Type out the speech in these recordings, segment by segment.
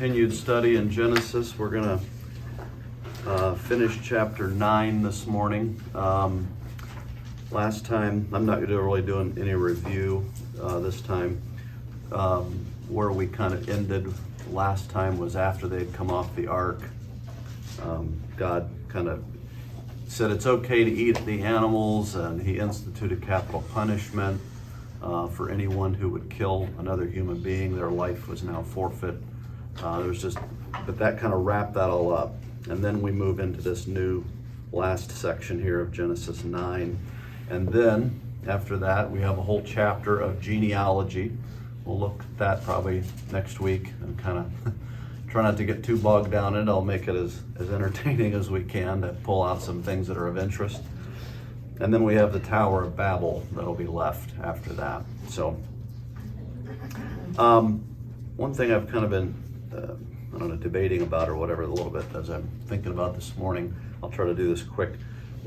continued study in Genesis. We're going to finish chapter 9 this morning. Last time, I'm not really doing any review this time. Where we kind of ended last time was after they'd come off the ark. God kind of said it's okay to eat the animals, and he instituted capital punishment for anyone who would kill another human being. Their life was now forfeit. But that kind of wrapped that all up. And then we move into this new last section here of Genesis 9. And then after that, we have a whole chapter of genealogy. We'll look at that probably next week and kind of try not to get too bogged down in it. I'll make it as entertaining as we can to pull out some things that are of interest. And then we have the Tower of Babel that'll be left after that. So one thing I've kind of been debating about or whatever a little bit as I'm thinking about this morning. I'll try to do this quick.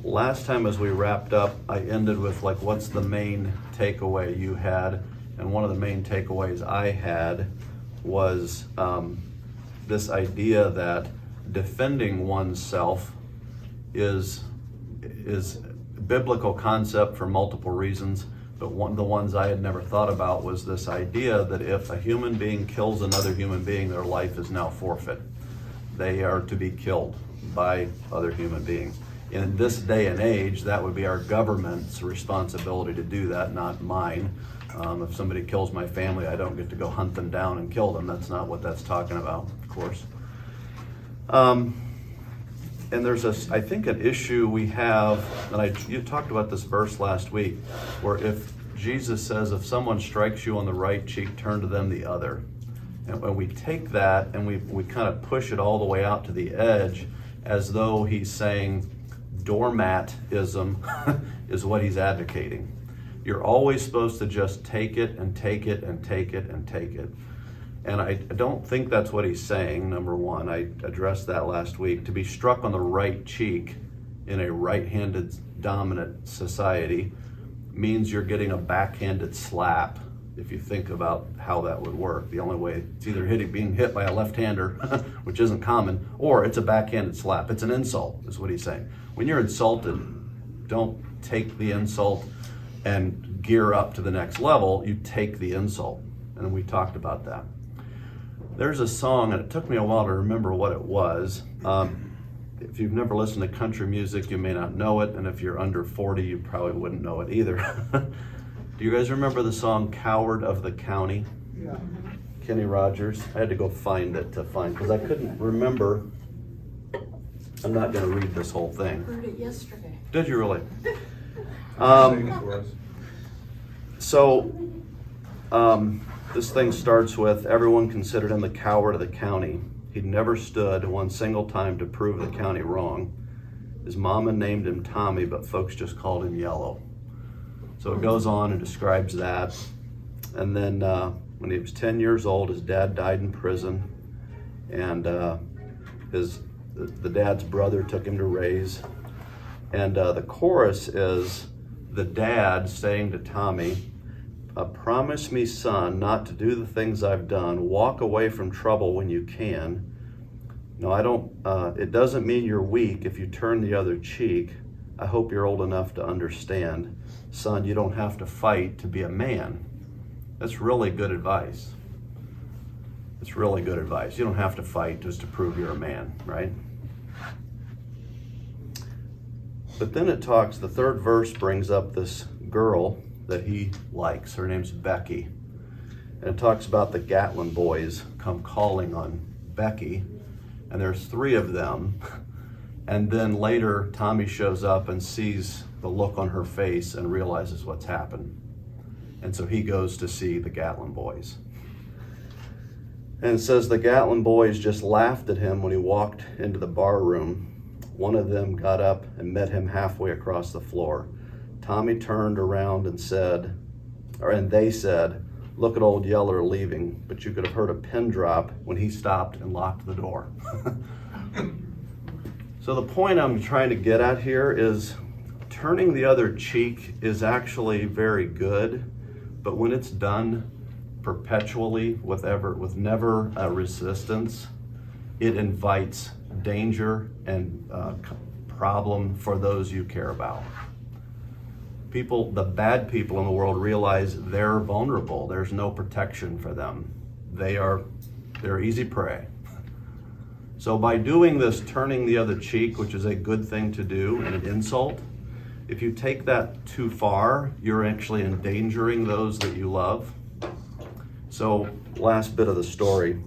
Last time as we wrapped up, I ended with what's the main takeaway you had? And one of the main takeaways I had was this idea that defending oneself is biblical concept for multiple reasons, but one of the ones I had never thought about was this idea that if a human being kills another human being, their life is now forfeit. They are to be killed by other human beings. In this day and age, that would be our government's responsibility to do that, not mine. If somebody kills my family, I don't get to go hunt them down and kill them. That's not what that's talking about, of course. And there's I think an issue we have, and you talked about this verse last week, where if Jesus says, if someone strikes you on the right cheek, turn to them the other. And when we take that and we kind of push it all the way out to the edge, as though he's saying doormatism is what he's advocating. You're always supposed to just take it and take it and take it and take it. And I don't think that's what he's saying, number one. I addressed that last week. To be struck on the right cheek in a right-handed dominant society means you're getting a backhanded slap, if you think about how that would work. The only way, it's either being hit by a left-hander, which isn't common, or it's a backhanded slap. It's an insult, is what he's saying. When you're insulted, don't take the insult and gear up to the next level. You take the insult. And we talked about that. There's a song, and it took me a while to remember what it was. If you've never listened to country music, you may not know it, and if you're under 40, you probably wouldn't know it either. Do you guys remember the song Coward of the County? Yeah. Kenny Rogers. I had to go find it because I couldn't remember. I'm not going to read this whole thing. I heard it yesterday. Did you really? This thing starts with, everyone considered him the coward of the county. He'd never stood one single time to prove the county wrong. His mama named him Tommy, but folks just called him Yellow. So it goes on and describes that. And then when he was 10 years old, his dad died in prison. And the dad's brother took him to raise. And the chorus is the dad saying to Tommy, promise me, son, not to do the things I've done. Walk away from trouble when you can. No, I don't. It doesn't mean you're weak if you turn the other cheek. I hope you're old enough to understand. Son, you don't have to fight to be a man. That's really good advice. It's really good advice. You don't have to fight just to prove you're a man, right? But then it talks, the third verse brings up this girl that he likes. Her name's Becky. And it talks about the Gatlin boys come calling on Becky, and there's 3 of them. And then later, Tommy shows up and sees the look on her face and realizes what's happened. And so he goes to see the Gatlin boys. And it says the Gatlin boys just laughed at him when he walked into the bar room. One of them got up and met him halfway across the floor. Tommy turned around and they said, look at old Yeller leaving, but you could have heard a pin drop when he stopped and locked the door. So the point I'm trying to get at here is turning the other cheek is actually very good, but when it's done perpetually with never a resistance, it invites danger and problem for those you care about. People, the bad people in the world, realize they're vulnerable. There's no protection for them. They're easy prey. So by doing this, turning the other cheek, which is a good thing to do and an insult, if you take that too far, you're actually endangering those that you love. So last bit of the story,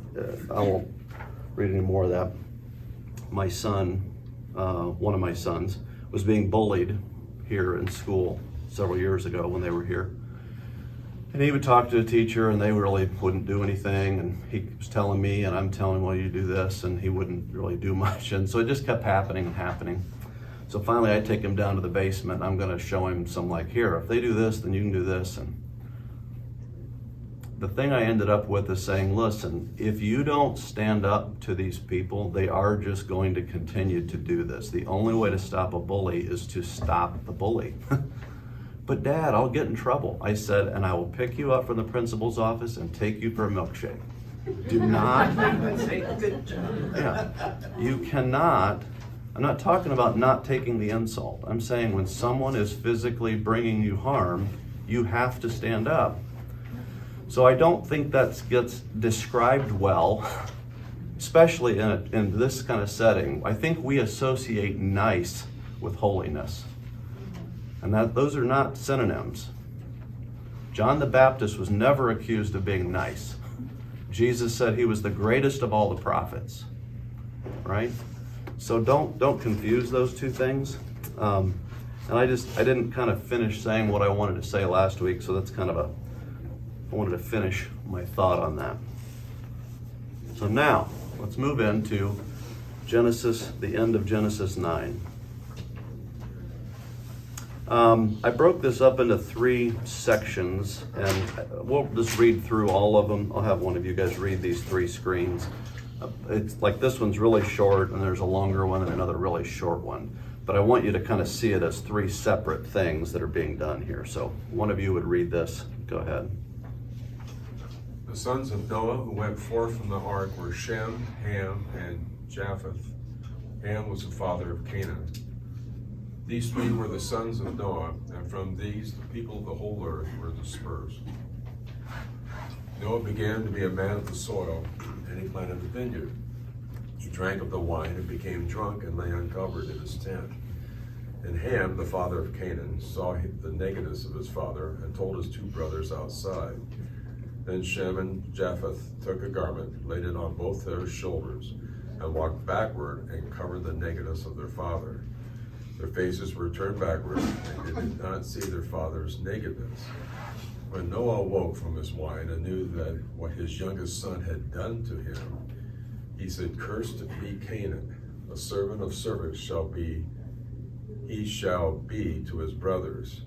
I won't read any more of that. My son, one of my sons, was being bullied here in school several years ago when they were here. And he would talk to a teacher and they really wouldn't do anything. And he was telling me and I'm telling him, well, you do this, and he wouldn't really do much. And so it just kept happening and happening. So finally I take him down to the basement. I'm gonna show him some, like, here, if they do this, then you can do this. And the thing I ended up with is saying, listen, if you don't stand up to these people, they are just going to continue to do this. The only way to stop a bully is to stop the bully. But Dad, I'll get in trouble. I said, and I will pick you up from the principal's office and take you for a milkshake. Do not. Yeah, you cannot. I'm not talking about not taking the insult. I'm saying when someone is physically bringing you harm, you have to stand up. So I don't think that gets described well, especially in this kind of setting. I think we associate nice with holiness. And those are not synonyms. John the Baptist was never accused of being nice. Jesus said he was the greatest of all the prophets, right? So don't confuse those two things. And I didn't kind of finish saying what I wanted to say last week, so that's kind of I wanted to finish my thought on that. So now, let's move into Genesis, the end of Genesis 9. I broke this up into 3 sections, and we'll just read through all of them. I'll have one of you guys read these 3 screens. It's like this one's really short, and there's a longer one and another really short one. But I want you to kind of see it as 3 separate things that are being done here. So one of you would read this. Go ahead. The sons of Noah who went forth from the ark were Shem, Ham, and Japheth. Ham was the father of Canaan. These 3 were the sons of Noah, and from these the people of the whole earth were dispersed. Noah began to be a man of the soil, and he planted a vineyard. He drank of the wine and became drunk and lay uncovered in his tent. And Ham, the father of Canaan, saw the nakedness of his father and told his 2 brothers outside. Then Shem and Japheth took a garment, laid it on both their shoulders, and walked backward and covered the nakedness of their father. Their faces were turned backward, and they did not see their father's nakedness. When Noah awoke from his wine and knew that what his youngest son had done to him, he said, "Cursed be Canaan, a servant of servants he shall be to his brothers."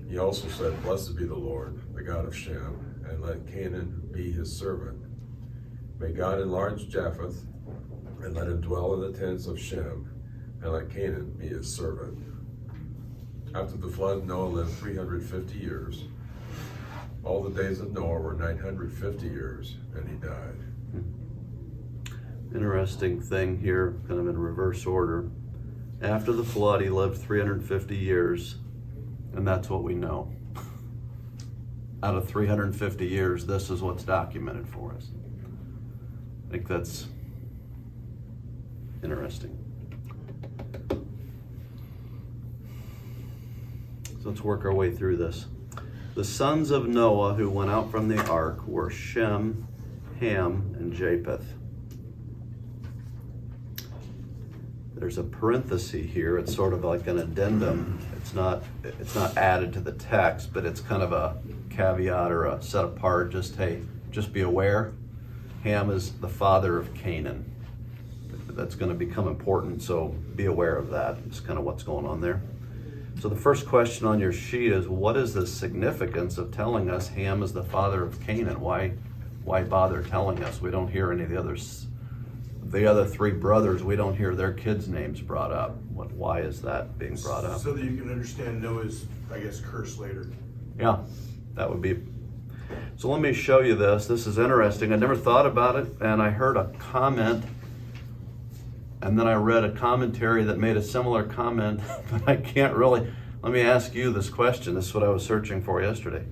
He also said, "Blessed be the Lord, the God of Shem, and let Canaan be his servant. May God enlarge Japheth, and let him dwell in the tents of Shem, and let Canaan be his servant." After the flood, Noah lived 350 years. All the days of Noah were 950 years, and he died. Interesting thing here, kind of in reverse order. After the flood, he lived 350 years, and that's what we know. Out of 350 years, this is what's documented for us. I think that's interesting. So let's work our way through this. The sons of Noah who went out from the ark were Shem, Ham, and Japheth. There's a parenthesis here. It's sort of like an addendum. It's not added to the text, but it's kind of a caveat or a set apart. Just be aware. Ham is the father of Canaan. That's going to become important, so be aware of that. It's kind of what's going on there. So the first question on your sheet is, what is the significance of telling us Ham is the father of Canaan? Why bother telling us? We don't hear any of the others. The other 3 brothers, we don't hear their kids' names brought up. Why is that being brought up? So that you can understand Noah's, I guess, curse later. Yeah, that would be. So let me show you this. This is interesting. I never thought about it, and I heard a comment, and then I read a commentary that made a similar comment, but I can't really. Let me ask you this question. This is what I was searching for yesterday.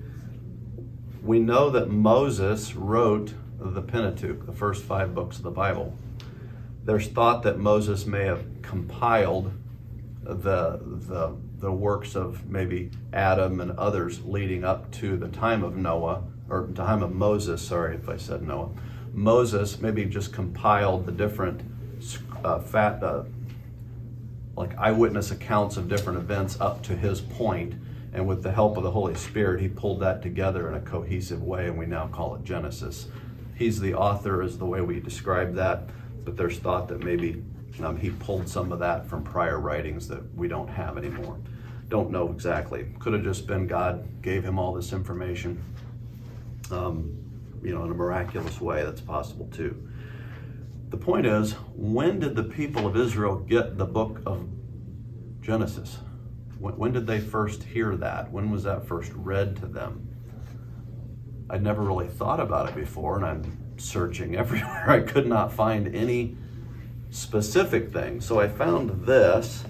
We know that Moses wrote the Pentateuch, the first 5 books of the Bible. There's thought that Moses may have compiled the works of maybe Adam and others leading up to the time of Noah, or the time of Moses, sorry if I said Noah. Moses maybe just compiled the different like eyewitness accounts of different events up to his point, and with the help of the Holy Spirit, he pulled that together in a cohesive way, and we now call it Genesis. He's the author is the way we describe that, but there's thought that maybe he pulled some of that from prior writings that we don't have anymore. Don't know exactly. Could have just been God gave him all this information, in a miraculous way. That's possible too. The point is, when did the people of Israel get the book of Genesis? When did they first hear that? When was that first read to them? I'd never really thought about it before, and I'm searching everywhere. I could not find any specific thing. So I found this,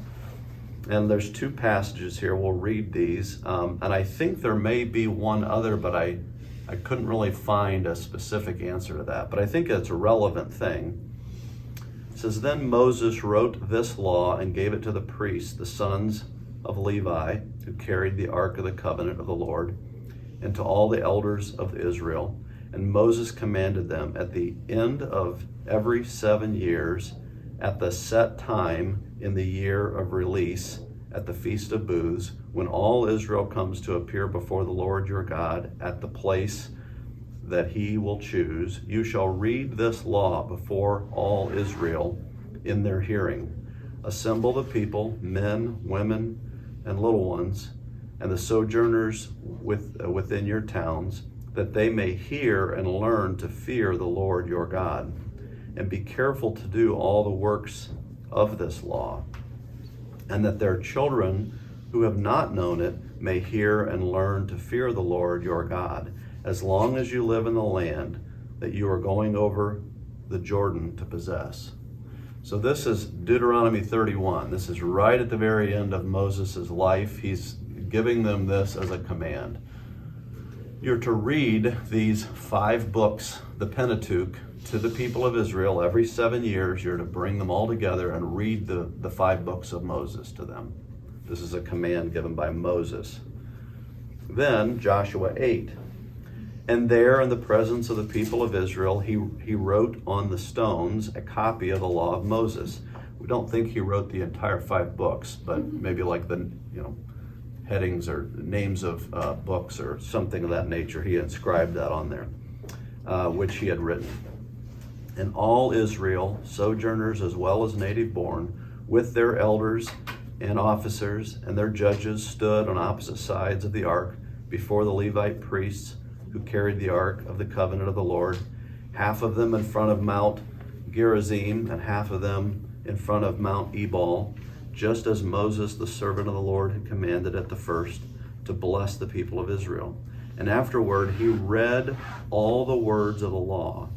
and there's 2 passages here. We'll read these. And I think there may be one other, but I couldn't really find a specific answer to that. But I think it's a relevant thing. It says, "Then Moses wrote this law and gave it to the priests, the sons of Levi, who carried the ark of the covenant of the Lord, and to all the elders of Israel. And Moses commanded them at the end of every 7 years, at the set time in the year of release, at the Feast of Booths, when all Israel comes to appear before the Lord your God at the place that he will choose, you shall read this law before all Israel in their hearing. Assemble the people, men, women, and little ones, and the sojourners within your towns, that they may hear and learn to fear the Lord your God, and be careful to do all the works of this law, and that their children who have not known it may hear and learn to fear the Lord your God, as long as you live in the land that you are going over the Jordan to possess." So this is Deuteronomy 31. This is right at the very end of Moses' life. He's giving them this as a command. You're to read these 5 books, the Pentateuch, to the people of Israel every 7 years. You're to bring them all together and read the 5 books of Moses to them. This is a command given by Moses. Then Joshua 8. "And there in the presence of the people of Israel, he wrote on the stones a copy of the law of Moses." We don't think he wrote the entire 5 books, but maybe like the headings or names of books or something of that nature. He inscribed that on there, which he had written. "And all Israel, sojourners as well as native born, with their elders and officers and their judges, stood on opposite sides of the ark before the Levite priests who carried the ark of the covenant of the Lord, half of them in front of Mount Gerizim and half of them in front of Mount Ebal, just as Moses, the servant of the Lord, had commanded at the first, to bless the people of Israel. And afterward he read all the words of the law,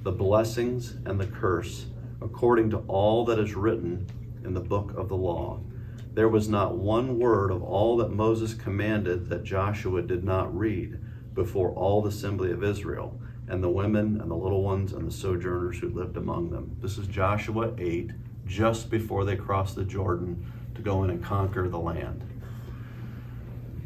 the blessings and the curse, according to all that is written in the book of the law. There was not one word of all that Moses commanded that Joshua did not read before all the assembly of Israel, and the women and the little ones and the sojourners who lived among them." This is Joshua 8, just before they crossed the Jordan to go in and conquer the land.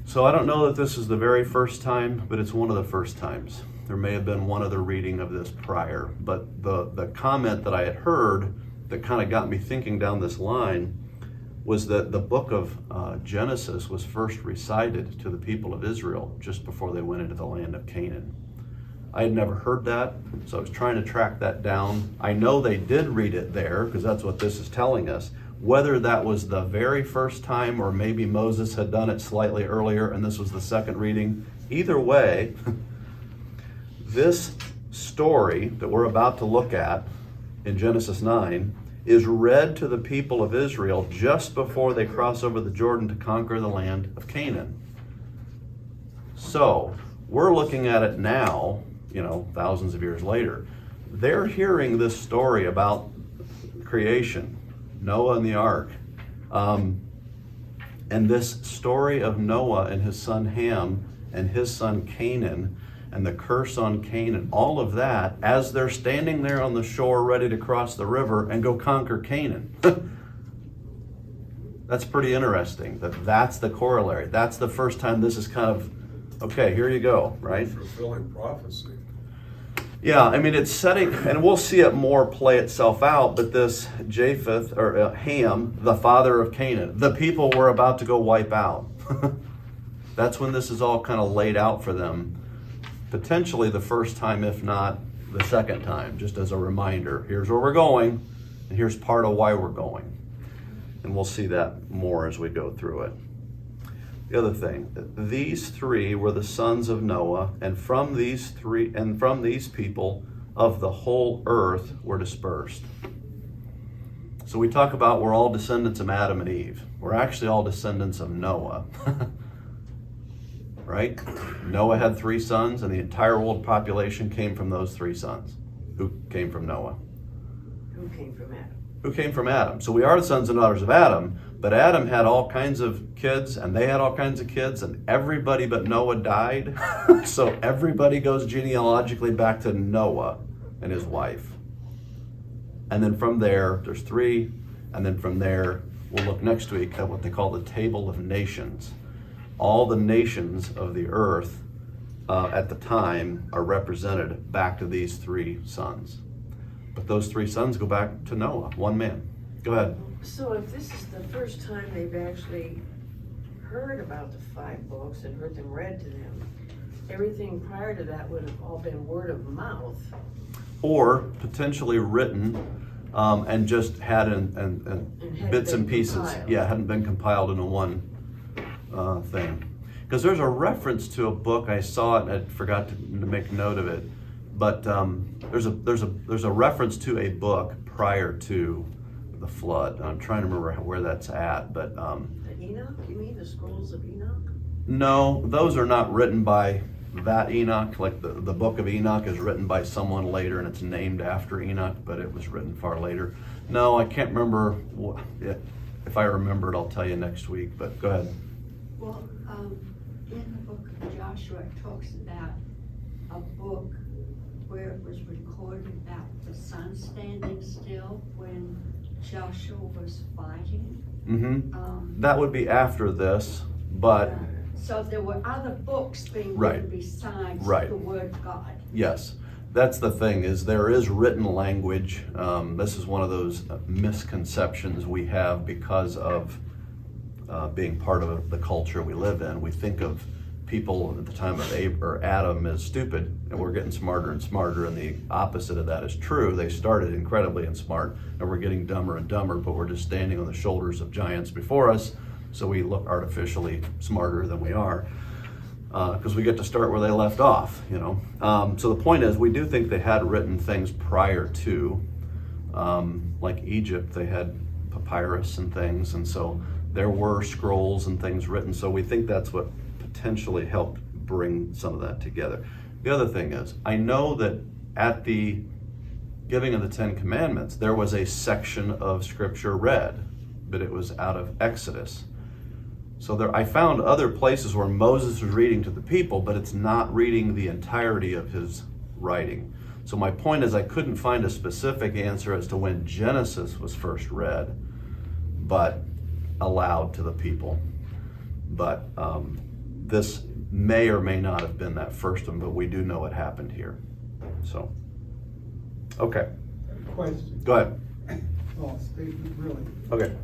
So I don't know that this is the very first time, but it's one of the first times. There may have been one other reading of this prior, but the comment that I had heard that kind of got me thinking down this line was that the book of Genesis was first recited to the people of Israel just before they went into the land of Canaan. I had never heard that, so I was trying to track that down. I know they did read it there, because that's what this is telling us. Whether that was the very first time, or maybe Moses had done it slightly earlier and this was the second reading, either way, this story that we're about to look at in Genesis 9 is read to the people of Israel just before they cross over the Jordan to conquer the land of Canaan. So, We're looking at it now, thousands of years later. They're hearing this story about creation, Noah and the ark. And this story of Noah and his son Ham and his son Canaan and the curse on Canaan, all of that, as they're standing there on the shore ready to cross the river and go conquer Canaan. That's pretty interesting. That's the corollary. That's the first time this is kind of, okay, here you go, right? Fulfilling prophecy. Yeah, I mean, it's setting, and we'll see it more play itself out, but this Japheth, or Ham, the father of Canaan, the people we're about to go wipe out. That's when this is all kind of laid out for them. Potentially the first time, if not the second time, just as a reminder. Here's where we're going, and here's part of why we're going. And we'll see that more as we go through it. The other thing, these three were the sons of Noah, and from these people of the whole earth were dispersed. So we talk about we're all descendants of Adam and Eve. We're actually all descendants of Noah. Right? Noah had 3 sons, and the entire world population came from those 3 sons. Who came from Noah? Who came from Adam? Who came from Adam. So we are the sons and daughters of Adam, but Adam had all kinds of kids, and they had all kinds of kids, and everybody but Noah died. So everybody goes genealogically back to Noah and his wife. And then from there, there's 3, and then from there, we'll look next week at what they call the Table of Nations. All the nations of the earth at the time are represented back to these 3 sons. But those 3 sons go back to Noah, one man. Go ahead. So if this is the first time they've actually heard about the 5 books and heard them read to them, everything prior to that would have all been word of mouth. Or potentially written and just had in bits and pieces. Compiled. Yeah, hadn't been compiled into one thing. Because there's a reference to a book, I saw it and I forgot to make note of it. But there's a reference to a book prior to the flood. I'm trying to remember where that's at, but The Enoch? You mean the scrolls of Enoch? no, those are not written by that Enoch. Like the book of Enoch is written by someone later, and it's named after Enoch, but it was written far later. No, I can't remember. If I remember it, I'll tell you next week. But go ahead. Well, in the book of Joshua, it talks about a book where it was recorded about the sun standing still when Joshua was fighting. Mm-hmm. That would be after this, but So there were other books being Right. written besides Right. the Word of God. yes, that's the thing, is there is written language. This is one of those misconceptions we have because of being part of the culture we live in. We think of people at the time of Adam as stupid, and we're getting smarter and smarter, and the opposite of that is true. They started incredibly smart, and we're getting dumber and dumber, but we're just standing on the shoulders of giants before us, so we look artificially smarter than we are, because we get to start where they left off, So the point is, we do think they had written things prior to, like Egypt, they had papyrus and things, and so there were scrolls and things written, so we think that's what potentially helped bring some of that together. The other thing is, I know that at the giving of the 10 Commandments, there was a section of scripture read, but it was out of Exodus. So I found other places where Moses was reading to the people, but it's not reading the entirety of his writing. So my point is, I couldn't find a specific answer as to when Genesis was first read, but aloud to the people. But this may or may not have been that first one, but we do know it happened here. So, okay, Question, go ahead. well, statement really. Okay.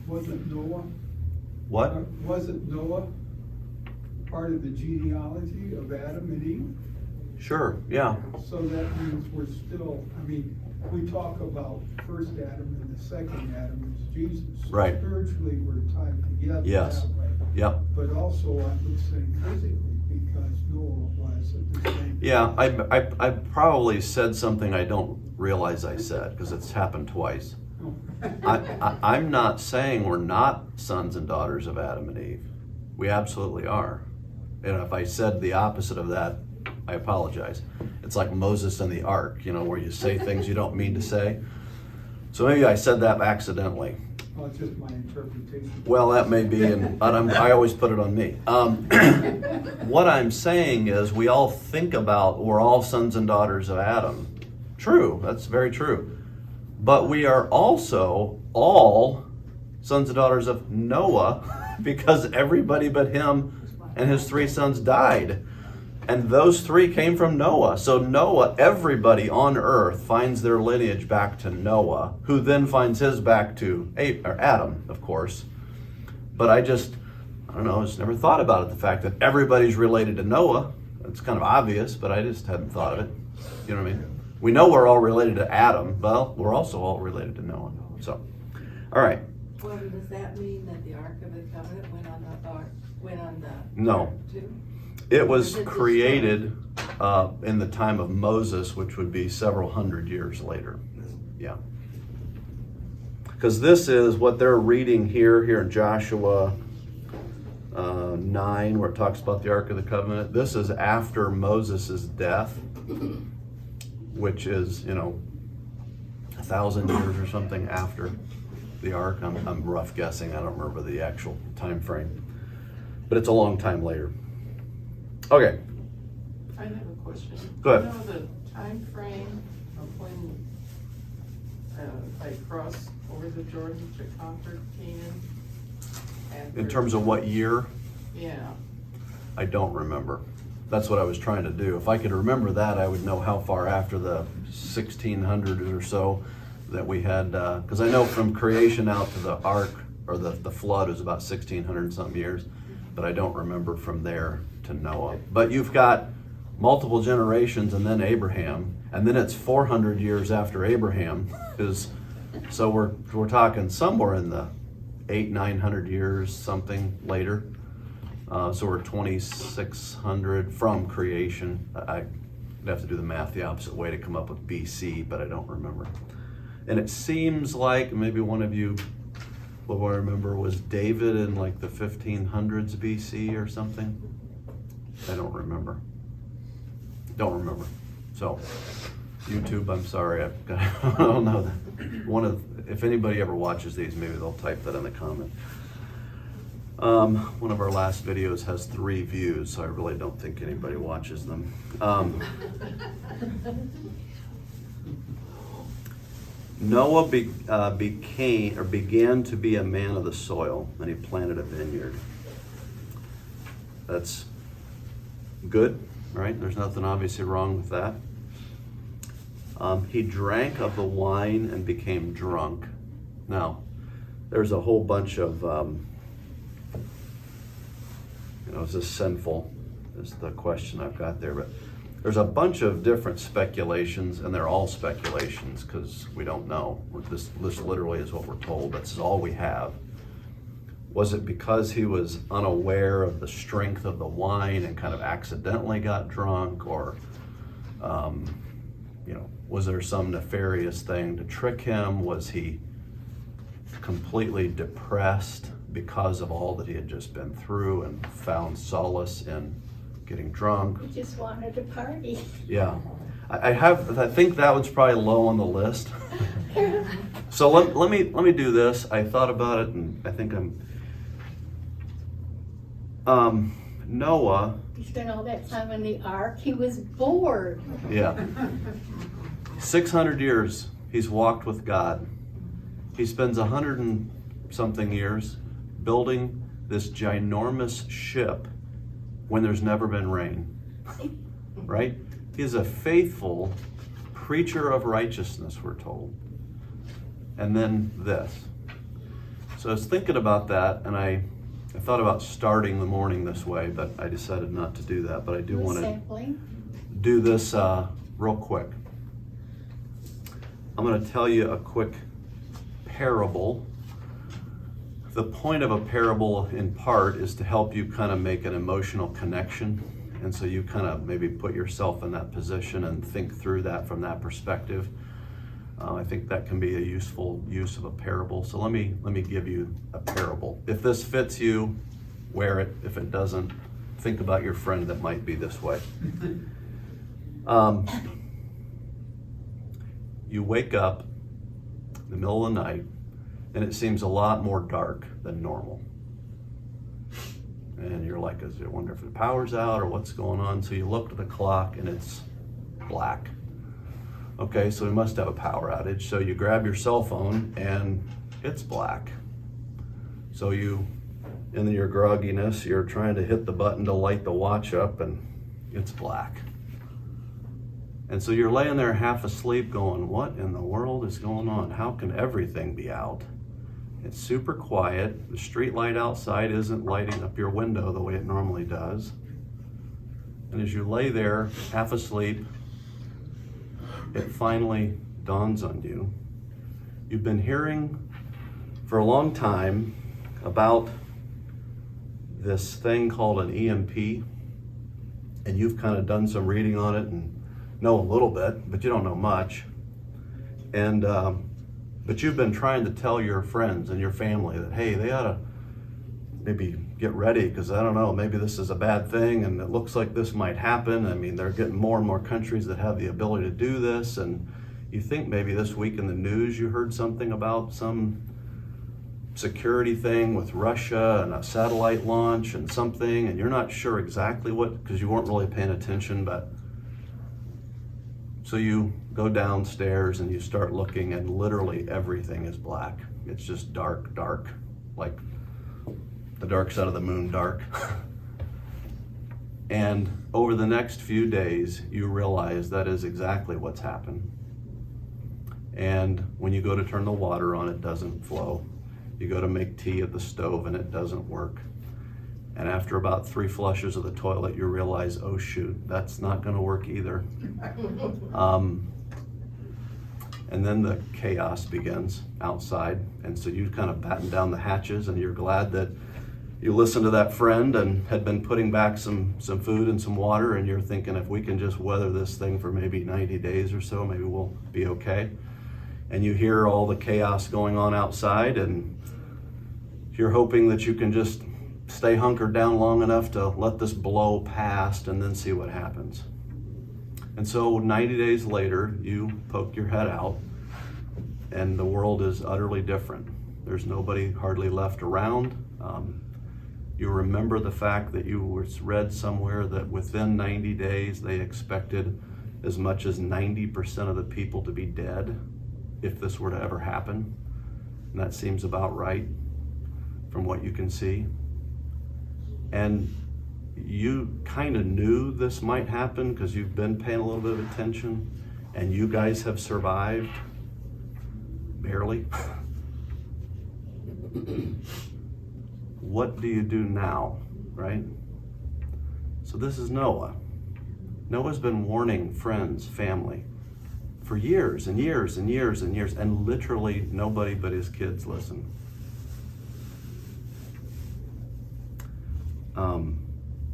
Wasn't Noah, What? wasn't Noah part of the genealogy of Adam and Eve? Sure, yeah. So that means we're still, we talk about first Adam and the second Adam as Jesus. Right. Spiritually, we're tied together Yes. that way. Yep. But also, I would say physically, because Noah was at the same. Yeah, I probably said something I don't realize I said, because it's happened twice. I'm not saying we're not sons and daughters of Adam and Eve. We absolutely are. And if I said the opposite of that, I apologize. It's like Moses and the ark, where you say things you don't mean to say. So maybe I said that accidentally. Well, it's just my interpretation. Well, that may be, but I always put it on me. What I'm saying is we all think about we're all sons and daughters of Adam. True, that's very true. But we are also all sons and daughters of Noah because everybody but him and his 3 sons died. And those 3 came from Noah. So Noah, everybody on earth finds their lineage back to Noah, who then finds his back to Adam, of course. But I just never thought about it, the fact that everybody's related to Noah. It's kind of obvious, but I just hadn't thought of it. You know what I mean? We know we're all related to Adam. Well, we're also all related to Noah. So, all right. Well, does that mean that the Ark of the Covenant went on the No. ark too? It was Or did it created in the time of Moses, which would be several hundred years later. Yeah. Because this is what they're reading here in Joshua 9, where it talks about the Ark of the Covenant. This is after Moses' death, which is, 1,000 years or something after the Ark. I'm rough guessing. I don't remember the actual time frame. But it's a long time later. Okay, I have a question. Go ahead. You know the time frame of when they crossed over the Jordan to conquer Canaan? in terms of what year, Yeah, I don't remember. That's what I was trying to do. If I could remember that, I would know how far after the 1600s or so that we had, because I know from creation out to the ark, or the flood was about 1600 and something years, but I don't remember from there to Noah. But you've got multiple generations and then Abraham, and then it's 400 years after Abraham, so we're talking somewhere in the 800-900 years, something later. So we're 2600 from creation. I'd have to do the math the opposite way to come up with BC, but I don't remember. And it seems like maybe one of you will remember, was David in like the 1500s BC or something? I don't remember. So YouTube, I'm sorry, I don't know that. If anybody ever watches these, maybe they'll type that in the comment. One of our last videos has 3 views, so I really don't think anybody watches them. Noah began to be a man of the soil, and he planted a vineyard. That's good, right? There's nothing obviously wrong with that. He drank of the wine and became drunk. Now, there's a whole bunch of, is this sinful? Is the question I've got there. But there's a bunch of different speculations, and they're all speculations because we don't know. This literally is what we're told. That's all we have. Was it because he was unaware of the strength of the wine and kind of accidentally got drunk, or was there some nefarious thing to trick him? Was he completely depressed because of all that he had just been through and found solace in getting drunk? We just wanted to party. Yeah, I think that was probably low on the list. So let me do this. I thought about it, and I think Noah. He spent all that time in the ark. He was bored. Yeah. 600 years he's walked with God. He spends 100 and something years building this ginormous ship when there's never been rain, right? He's a faithful preacher of righteousness, we're told. And then this. So I was thinking about that, and I thought about starting the morning this way, but I decided not to do that. But I do want to Sampling. do this real quick. I'm going to tell you a quick parable. The point of a parable in part is to help you kind of make an emotional connection. And so you kind of maybe put yourself in that position and think through that from that perspective. I think that can be a useful use of a parable. So let me give you a parable. If this fits you, wear it. If it doesn't, think about your friend that might be this way. You wake up in the middle of the night and it seems a lot more dark than normal. And you're like, I wonder if the power's out or what's going on. So you look at the clock and it's black. Okay, so we must have a power outage. So you grab your cell phone and it's black. So you, in your grogginess, you're trying to hit the button to light the watch up and it's black. And so you're laying there half asleep going, what in the world is going on? How can everything be out? It's super quiet. The street light outside isn't lighting up your window the way it normally does. And as you lay there half asleep, it finally dawns on you. You've been hearing for a long time about this thing called an EMP, and you've kind of done some reading on it and know a little bit, but you don't know much. And but you've been trying to tell your friends and your family that, hey, they ought to maybe get ready, because I don't know, maybe this is a bad thing and it looks like this might happen. I mean, they're getting more and more countries that have the ability to do this, and you think maybe this week in the news you heard something about some security thing with Russia and a satellite launch and something, and you're not sure exactly what, because you weren't really paying attention. But so you go downstairs and you start looking, and literally everything is black. It's just dark, dark, like the dark side of the moon dark. And over the next few days, you realize that is exactly what's happened. And when you go to turn the water on, it doesn't flow. You go to make tea at the stove and it doesn't work. And after about 3 flushes of the toilet, you realize, oh shoot, that's not gonna work either. And then the chaos begins outside. And so you kind of batten down the hatches, and you're glad that you listened to that friend and had been putting back some food and some water, and you're thinking, if we can just weather this thing for maybe 90 days or so, maybe we'll be okay. And you hear all the chaos going on outside, and you're hoping that you can just stay hunkered down long enough to let this blow past and then see what happens. And so 90 days later, you poke your head out, and the world is utterly different. There's nobody hardly left around. You remember the fact that you read somewhere that within 90 days they expected as much as 90% of the people to be dead if this were to ever happen. And that seems about right from what you can see. And you kind of knew this might happen because you've been paying a little bit of attention, and you guys have survived, barely. What do you do now, right? So this is Noah. Noah's been warning friends, family, for years and years and years and years, and literally nobody but his kids listen.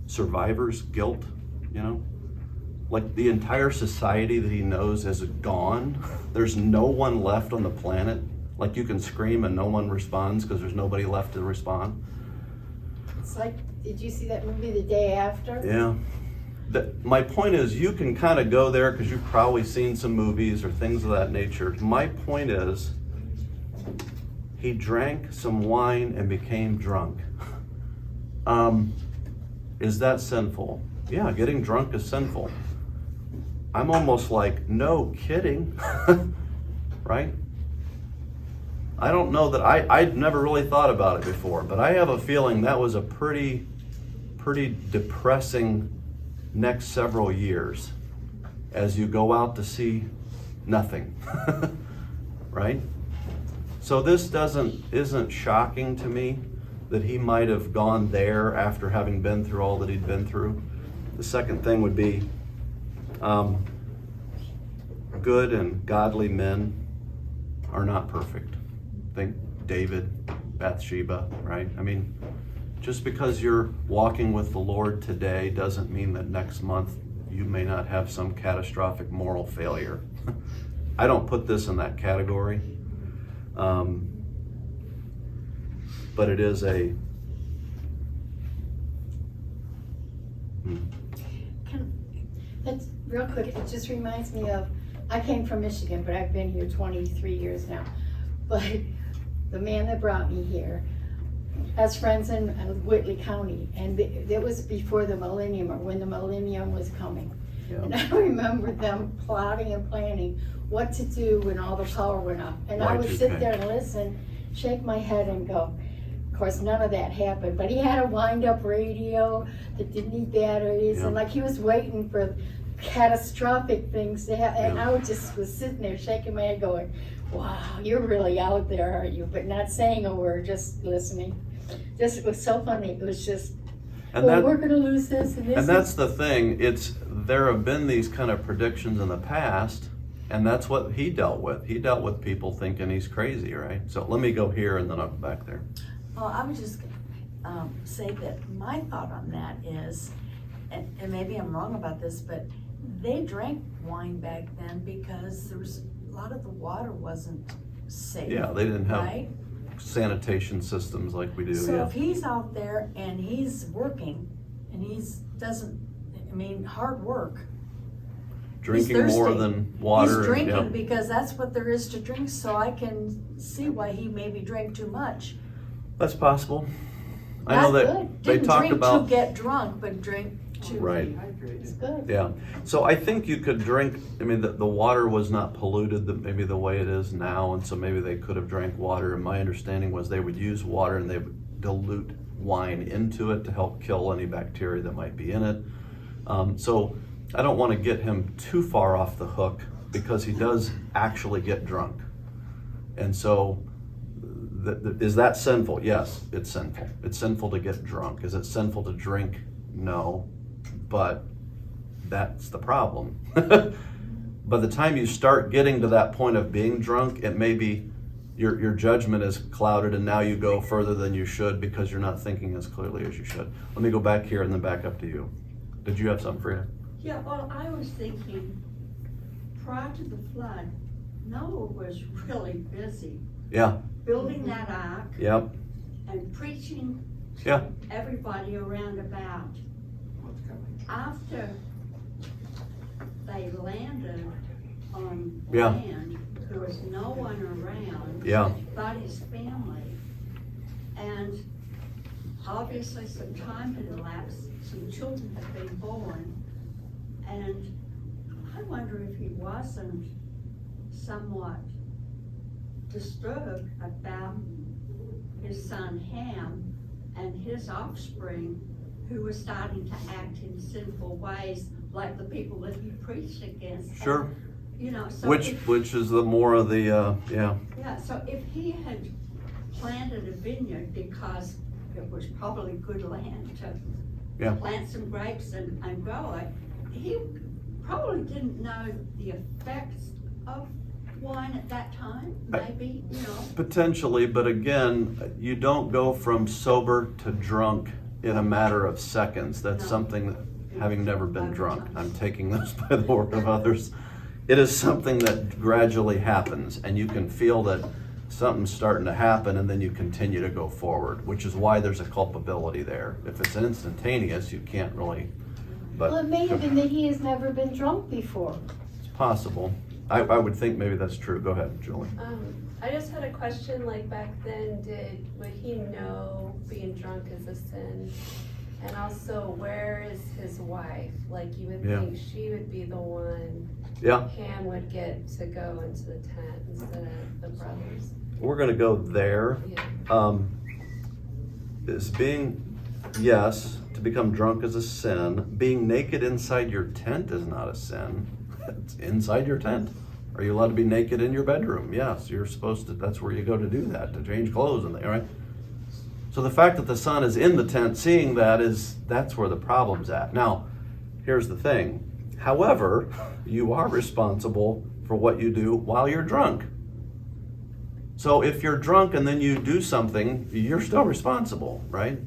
Survivor's guilt, you know? Like the entire society that he knows is gone. There's no one left on the planet. Like you can scream and no one responds because there's nobody left to respond. It's like, did you see that movie The Day After? Yeah. My point is, you can kind of go there because you've probably seen some movies or things of that nature. My point is, he drank some wine and became drunk. Is that sinful? Yeah, getting drunk is sinful. I'm almost like, no kidding, right? I don't know that I'd never really thought about it before, but I have a feeling that was a pretty depressing next several years as you go out to see nothing, right? So this isn't shocking to me that he might have gone there after having been through all that he'd been through. The second thing would be good and godly men are not perfect. Think David, Bathsheba, right? I mean, just because you're walking with the Lord today doesn't mean that next month you may not have some catastrophic moral failure. I don't put this in that category. But it is That's real quick, it just reminds me of, I came from Michigan, but I've been here 23 years now. But the man that brought me here has friends in Whitley County, and it was before the millennium, or when the millennium was coming. Yeah. And I remember them plotting and planning what to do when all the power went up. And I would sit Y2K. there and listen, shake my head and go, of course, none of that happened, but he had a wind-up radio that didn't need batteries, Yeah. and like he was waiting for catastrophic things to happen, and Yeah. I just was sitting there shaking my head going, wow, you're really out there, aren't you? But not saying a word, just listening. Just, it was so funny, it was just, And well, that, we're gonna lose this and this. and that's the thing, there have been these kind of predictions in the past, and that's what he dealt with. He dealt with people thinking he's crazy, right? So let me go here and then I'll go back there. Well, I would just say that my thought on that is, and maybe I'm wrong about this, but they drank wine back then because there was, a lot of the water wasn't safe. Yeah, they didn't have Right? sanitation systems like we do, So yeah. if he's out there and he's working and hard work. Drinking He's more thirsty. than water. He's drinking yeah. because that's what there is to drink, so I can see why he maybe drank too much. That's possible. I know That's that good. they Didn't talk drink about. to get drunk, but drink to. Right. It's good. Yeah, so I think you could drink, I mean, the water was not polluted, maybe the way it is now, and so maybe they could have drank water, and my understanding was they would use water and they would dilute wine into it to help kill any bacteria that might be in it. So I don't want to get him too far off the hook, because he does actually get drunk. And so, is that sinful? Yes, it's sinful. It's sinful to get drunk. Is it sinful to drink? No. But that's the problem. By the time you start getting to that point of being drunk, it may be your judgment is clouded, and now you go further than you should because you're not thinking as clearly as you should. Let me go back here and then back up to you. Did you have something, Frida? Yeah, well, I was thinking, prior to the flood, Noah was really busy Yeah, building that ark yep, and preaching yeah, to everybody around about. After they landed on Yeah. land, there was no one around yeah, but his family. And obviously some time had elapsed, some children had been born. And I wonder if he wasn't somewhat disturbed about his son Ham and his offspring, who were starting to act in sinful ways, like the people that he preached against. sure. And, you know, so Which is the more of the, yeah, yeah, so if he had planted a vineyard because it was probably good land to Yeah. plant some grapes and grow it, he probably didn't know the effects of wine at that time, maybe, you know. potentially, but again, you don't go from sober to drunk in a matter of seconds. That's No. something that, having never been drunk, I'm taking this by the word of others. It is something that gradually happens, and you can feel that something's starting to happen, and then you continue to go forward, which is why there's a culpability there. If it's instantaneous, you can't really, Well, it but may have been that he has never been drunk before. it's possible. I would think maybe that's true. Go ahead, Julie. I just had a question, like back then, would he know being drunk is a sin? And also, where is his wife? Like, you would Yeah. think she would be the one Yeah, Ham would get to go into the tent instead of the brothers. we're gonna go there. Yeah. Is being, yes, to become drunk is a sin. Being naked inside your tent is not a sin. It's inside your tent. Are you allowed to be naked in your bedroom? Yes, you're supposed to, that's where you go to do that, to change clothes and there, right? So the fact that the son is in the tent seeing that that's where the problem's at. Now, here's the thing. However, you are responsible for what you do while you're drunk. So if you're drunk and then you do something, you're still responsible, right?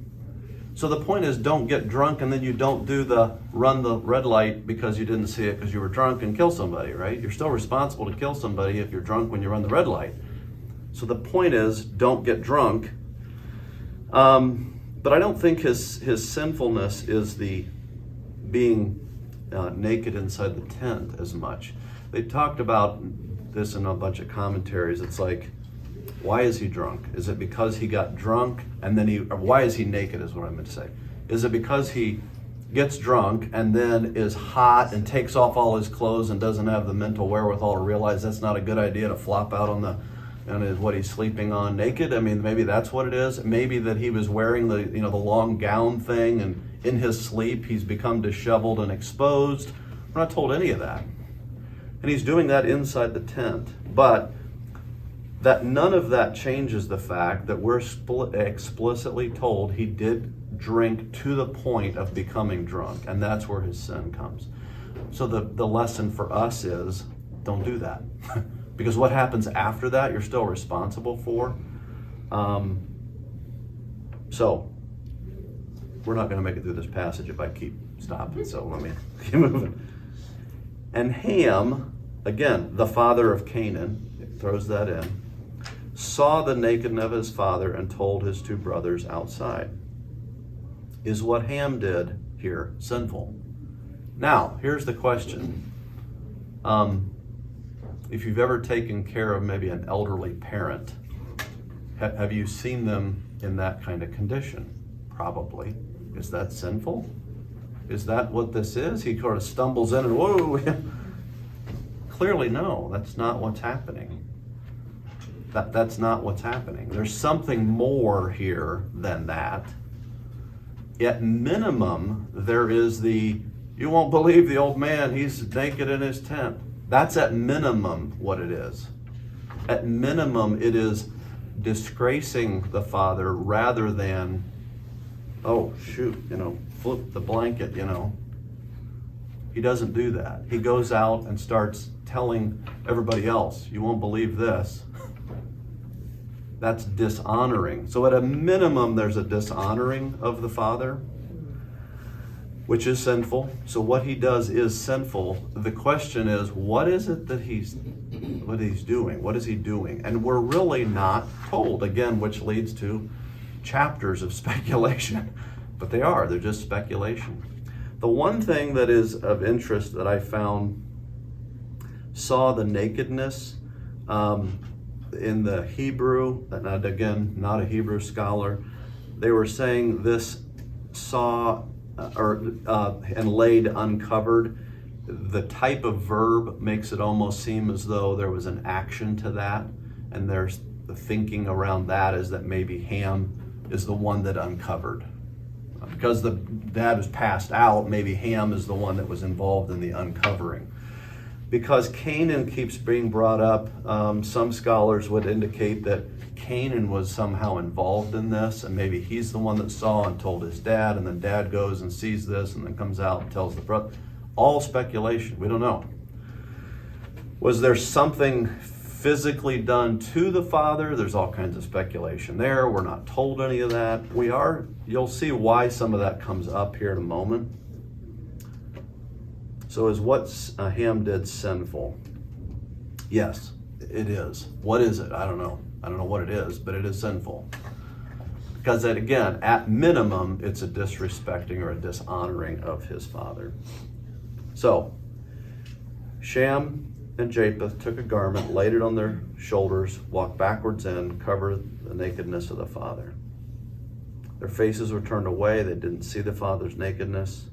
So the point is, don't get drunk and then you don't do run the red light because you didn't see it because you were drunk and kill somebody, right? You're still responsible to kill somebody if you're drunk when you run the red light. So the point is, don't get drunk. But I don't think his sinfulness is the being naked inside the tent as much. They talked about this in a bunch of commentaries. It's like, why is he drunk? Is it because he got drunk and then or why is he naked is what I meant to say. Is it because he gets drunk and then is hot and takes off all his clothes and doesn't have the mental wherewithal to realize that's not a good idea to flop out on what he's sleeping on naked? I mean, maybe that's what it is. Maybe that he was wearing the long gown thing, and in his sleep he's become disheveled and exposed. We're not told any of that. And he's doing that inside the tent. But that none of that changes the fact that we're explicitly told he did drink to the point of becoming drunk, and that's where his sin comes. So the lesson for us is, don't do that. Because what happens after that, you're still responsible for. So, we're not going to make it through this passage if I keep stopping, so let me keep moving. And Ham, again, the father of Canaan, it throws that in, saw the nakedness of his father and told his two brothers outside. Is what Ham did here sinful? Now, here's the question. If you've ever taken care of maybe an elderly parent, have you seen them in that kind of condition? Probably. Is that sinful? Is that what this is? He sort of stumbles in and whoa. Clearly no, that's not what's happening. That's not what's happening. There's something more here than that. At minimum, there is you won't believe the old man, he's naked in his tent. That's at minimum what it is. At minimum, it is disgracing the father rather than, oh, shoot, flip the blanket, He doesn't do that. He goes out and starts telling everybody else, you won't believe this. That's dishonoring. So at a minimum, there's a dishonoring of the father, which is sinful. So what he does is sinful. The question is, what is it that he's doing? What is he doing? And we're really not told, again, which leads to chapters of speculation. But they're just speculation. The one thing that is of interest that I found, saw the nakedness in the Hebrew, and again, not a Hebrew scholar, they were saying this saw and laid uncovered. The type of verb makes it almost seem as though there was an action to that, and there's the thinking around that is that maybe Ham is the one that uncovered. Because the dad was passed out, maybe Ham is the one that was involved in the uncovering. Because Canaan keeps being brought up, some scholars would indicate that Canaan was somehow involved in this, and maybe he's the one that saw and told his dad, and then dad goes and sees this and then comes out and tells the brother. All speculation, we don't know. Was there something physically done to the father? There's all kinds of speculation there. We're not told any of that. You'll see why some of that comes up here in a moment. So is what Ham did sinful? Yes, it is. What is it? I don't know. I don't know what it is, but it is sinful. Because again, at minimum, it's a disrespecting or a dishonoring of his father. So, Shem and Japheth took a garment, laid it on their shoulders, walked backwards in, covered the nakedness of the father. Their faces were turned away. They didn't see the father's nakedness.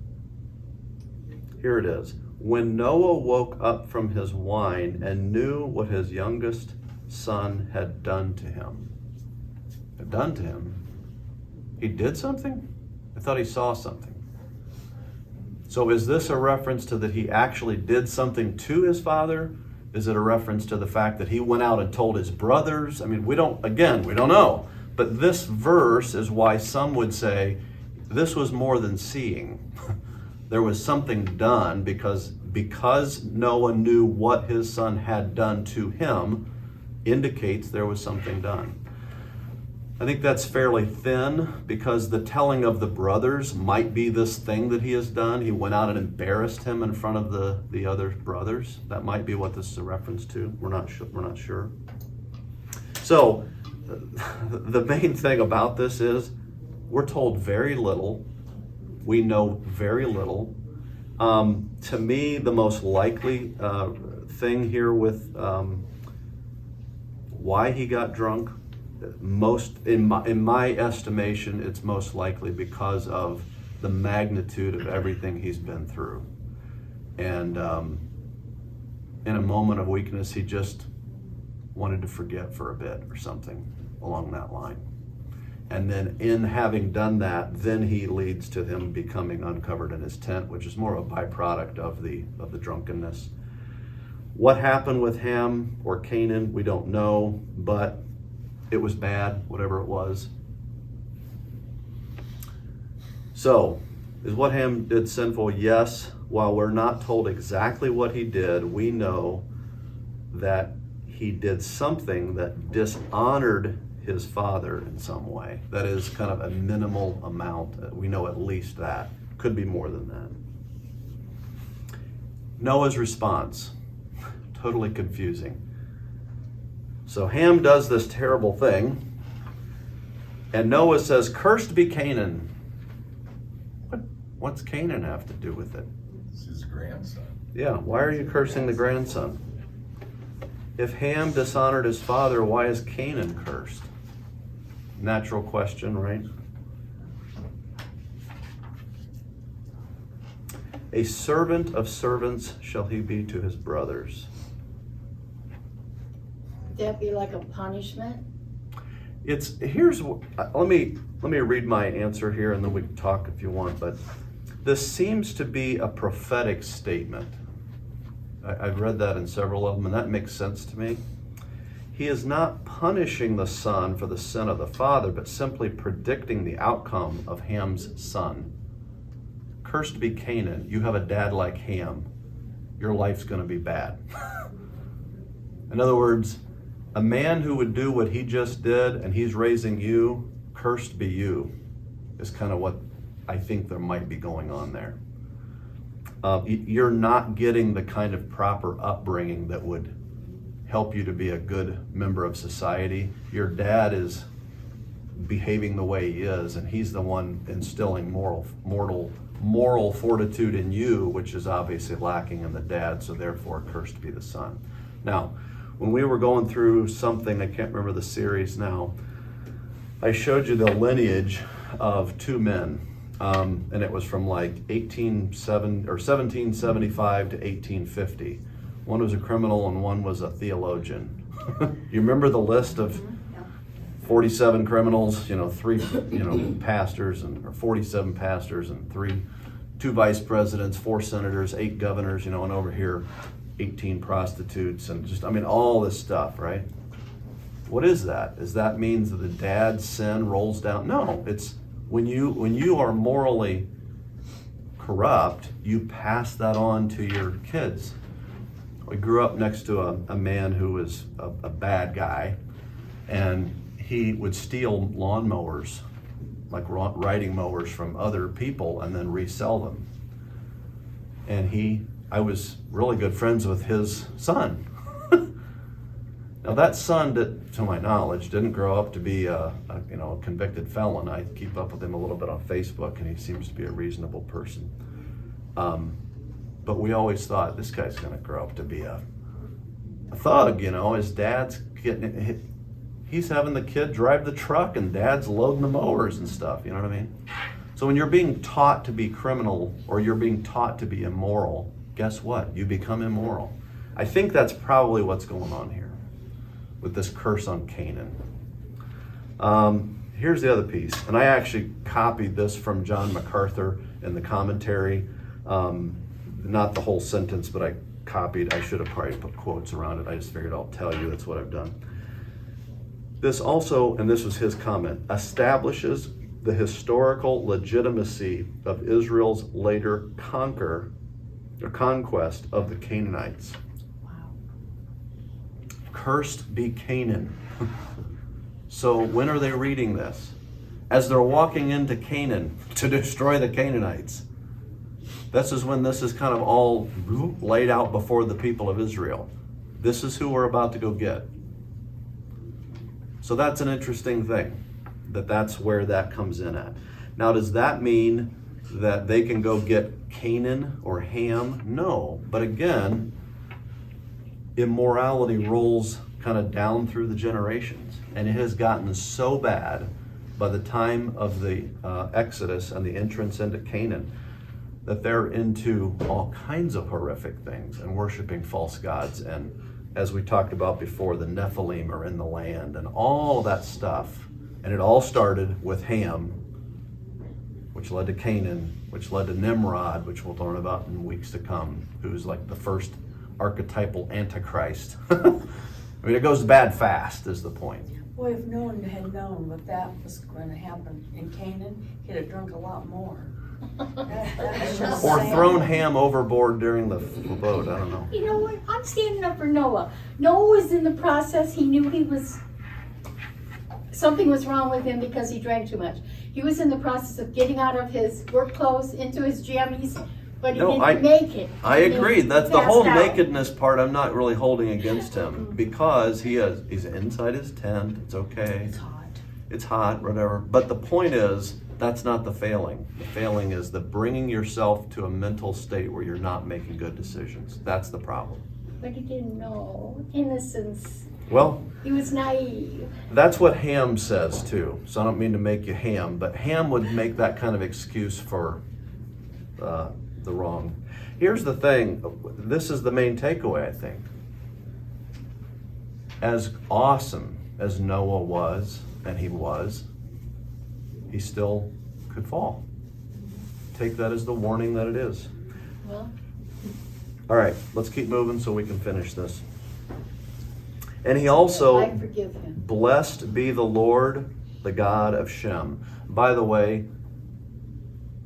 Here it is. When Noah woke up from his wine and knew what his youngest son had done to him. Had done to him? He did something? I thought he saw something. So is this a reference to that he actually did something to his father? Is it a reference to the fact that he went out and told his brothers? I mean, we don't know. But this verse is why some would say this was more than seeing. There was something done because Noah knew what his son had done to him, indicates there was something done. I think that's fairly thin because the telling of the brothers might be this thing that he has done. He went out and embarrassed him in front of the other brothers. That might be what this is a reference to. We're not sure. So the main thing about this is we're told very little. We know very little. To me, the most likely thing here with why he got drunk, in my estimation, it's most likely because of the magnitude of everything he's been through. And in a moment of weakness, he just wanted to forget for a bit or something along that line. And then in having done that, then he leads to him becoming uncovered in his tent, which is more of a byproduct of the drunkenness. What happened with Ham or Canaan, we don't know, but it was bad, whatever it was. So, is what Ham did sinful? Yes. While we're not told exactly what he did, we know that he did something that dishonored his father in some way. That is kind of a minimal amount. We know at least that. Could be more than that. Noah's response, totally confusing. So Ham does this terrible thing, and Noah says, "Cursed be Canaan." What's Canaan have to do with it? It's his grandson. Yeah, why are you cursing the grandson? If Ham dishonored his father, why is Canaan cursed? Natural question, right? A servant of servants shall he be to his brothers. Would that be like a punishment? Let me read my answer here, and then we can talk if you want, but this seems to be a prophetic statement. I've read that in several of them, and that makes sense to me. He is not punishing the son for the sin of the father, but simply predicting the outcome of Ham's son. Cursed be Canaan. You have a dad like Ham. Your life's going to be bad. In other words, a man who would do what he just did and he's raising you, cursed be you, is kind of what I think there might be going on there. You're not getting the kind of proper upbringing that would help you to be a good member of society. Your dad is behaving the way he is, and he's the one instilling moral fortitude in you, which is obviously lacking in the dad, so therefore cursed be the son. Now, when we were going through something, I can't remember the series now, I showed you the lineage of two men. And it was from like 1775 to 1850. One was a criminal and one was a theologian. You remember the list of 47 criminals, 3, pastors, or 47 pastors, and 2 vice presidents, 4 senators, 8 governors, and over here 18 prostitutes, and all this stuff, right? What is that? Does that mean that the dad's sin rolls down? No, it's when you are morally corrupt, you pass that on to your kids. We grew up next to a man who was a bad guy, and he would steal lawnmowers, like riding mowers, from other people and then resell them. And I was really good friends with his son. Now that son, to my knowledge, didn't grow up to be a convicted felon. I keep up with him a little bit on Facebook, and he seems to be a reasonable person. But we always thought, this guy's going to grow up to be a thug. His dad's he's having the kid drive the truck, and dad's loading the mowers and stuff. You know what I mean? So when you're being taught to be criminal, or you're being taught to be immoral, guess what? You become immoral. I think that's probably what's going on here with this curse on Canaan. Here's the other piece, and I actually copied this from John MacArthur in the commentary. Not the whole sentence, but I should have probably put quotes around it. I just figured I'll tell you, that's what I've done. This also, and this was his comment, establishes the historical legitimacy of Israel's later conquest of the Canaanites. Cursed be Canaan. So when are they reading this? As they're walking into Canaan to destroy the Canaanites. This is when this is kind of all laid out before the people of Israel. This is who we're about to go get. So that's an interesting thing, that's where that comes in at. Now, does that mean that they can go get Canaan or Ham? No. But again, immorality rolls kind of down through the generations. And it has gotten so bad by the time of the Exodus and the entrance into Canaan that they're into all kinds of horrific things and worshiping false gods. And as we talked about before, the Nephilim are in the land and all that stuff. And it all started with Ham, which led to Canaan, which led to Nimrod, which we'll learn about in weeks to come, who's like the first archetypal Antichrist. I mean, it goes bad fast, is the point. Boy, if no one had known what that was going to happen in Canaan, he'd have drunk a lot more. That's just Or saying. thrown Ham overboard during the boat, I don't know. You know what? I'm standing up for Noah. Noah was in the process. He knew something was wrong with him because he drank too much. He was in the process of getting out of his work clothes into his jammies, but he didn't make it. I agree. That's the passed whole out. nakedness part I'm not really holding against him because he's inside his tent. It's okay. It's hot. It's hot, whatever. But the point is, that's not the failing. The failing is the bringing yourself to a mental state where you're not making good decisions. That's the problem. But he didn't know. Innocence. Well, He was naive. that's what Ham says too. So I don't mean to make you Ham, but Ham would make that kind of excuse for the wrong. Here's the thing. This is the main takeaway, I think. As awesome as Noah was, and he still could fall. Take that as the warning that it is. Well, All right, let's keep moving so we can finish this. And he also, I forgive him. blessed be the Lord, the God of Shem. By the way,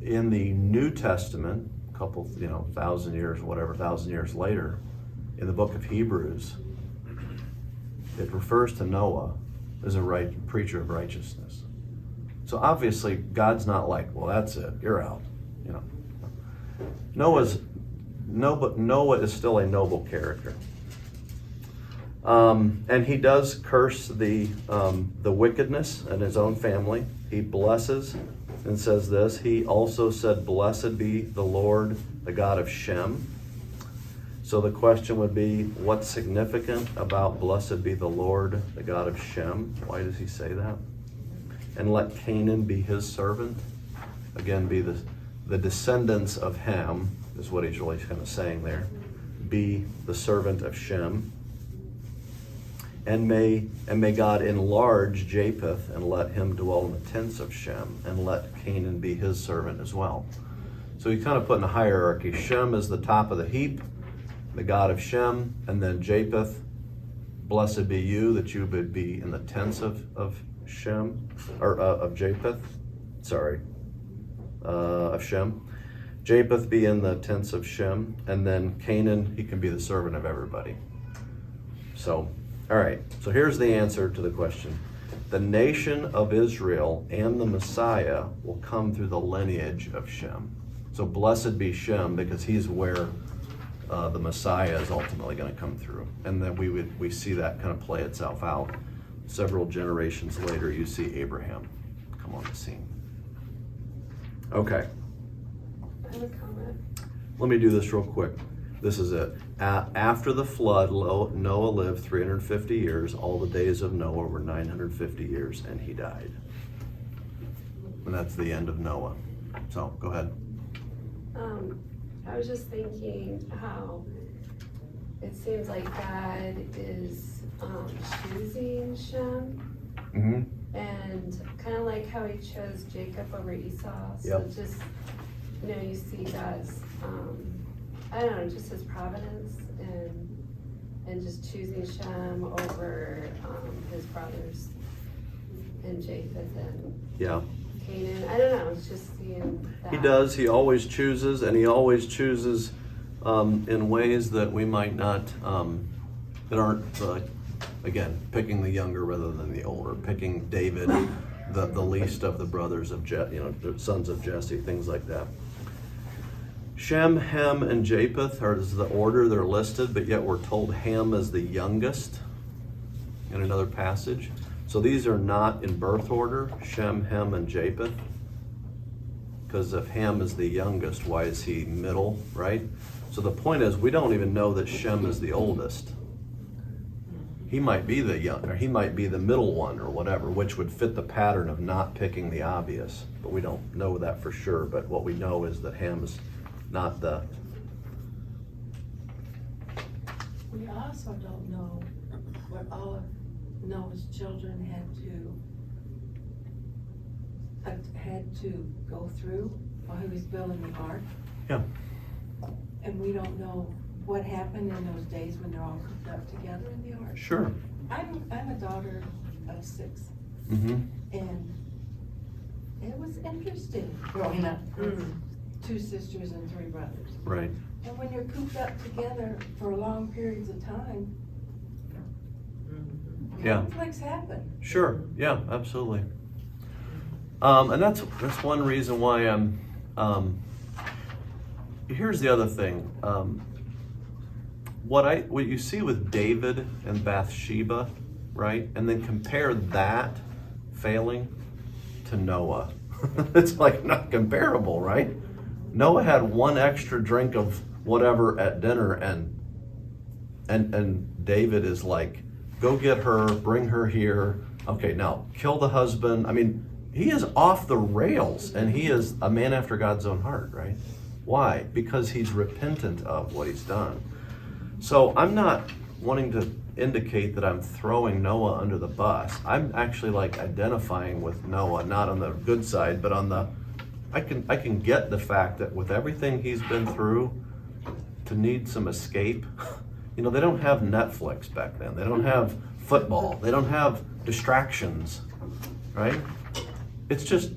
in the New Testament, a couple, 1,000 years later, in the book of Hebrews, it refers to Noah as a preacher of righteousness. So obviously, God's not like, well, that's it, you're out. Noah is still a noble character. And he does curse the wickedness in his own family. He blesses and says this. He also said, blessed be the Lord, the God of Shem. So the question would be, what's significant about blessed be the Lord, the God of Shem? Why does he say that? And let Canaan be his servant. Again, be the descendants of Ham, is what he's really kind of saying there. Be the servant of Shem. And may God enlarge Japheth and let him dwell in the tents of Shem, and let Canaan be his servant as well. So you kind of put in a hierarchy. Shem is the top of the heap, the God of Shem, and then Japheth, blessed be you that you would be in the tents of Shem, or of Japheth, of Shem. Japheth be in the tents of Shem, and then Canaan, he can be the servant of everybody. So, all right, so here's the answer to the question. The nation of Israel and the Messiah will come through the lineage of Shem. So blessed be Shem, because he's where the Messiah is ultimately going to come through. And then we see that kind of play itself out. Several generations later, you see Abraham come on the scene. Okay. I have a comment. Let me do this real quick. This is it. After the flood, Noah lived 350 years. All the days of Noah were 950 years, and he died. And that's the end of Noah. So, go ahead. I was just thinking how it seems like God is choosing Shem, Mm-hmm. and kind of like how he chose Jacob over Esau. So Yep. just, you see God's, I don't know, just his providence and just choosing Shem over his brothers and Japheth and Yeah. Canaan. I don't know, it's just seeing that. He does. He always chooses, and he always chooses in ways that we might not, that aren't, again, picking the younger rather than the older, picking David, the least of the brothers of the sons of Jesse, things like that. Shem, Ham, and Japheth is the order they're listed, but yet we're told Ham is the youngest in another passage. So these are not in birth order, Shem, Ham, and Japheth. Because if Ham is the youngest, why is he middle, right? So the point is, we don't even know that Shem is the oldest. He might be the young, or he might be the middle one or whatever, which would fit the pattern of not picking the obvious. But we don't know that for sure. But what we know is that Ham is not the, We also don't know what all of Noah's children had to go through while he was building the ark. yeah, And we don't know what happened in those days when they're all cooked up together in the ark. sure. I'm a daughter of 6, Mm-hmm. and it was interesting growing up with 2 sisters and 3 brothers. Right. And when you're cooped up together for long periods of time, Yeah. conflicts happen. Sure, yeah, absolutely. And that's one reason why here's the other thing. What you see with David and Bathsheba, right? And then compare that failing to Noah. It's like not comparable, right? Noah had one extra drink of whatever at dinner, and David is like, go get her, bring her here. Okay, now kill the husband. I mean, he is off the rails, and he is a man after God's own heart, right? Why? Because he's repentant of what he's done. So I'm not wanting to indicate that I'm throwing Noah under the bus. I'm actually like identifying with Noah, not on the good side, but on the, I can get the fact that with everything he's been through, to need some escape. You know, they don't have Netflix back then. They don't have football. They don't have distractions, right? It's just,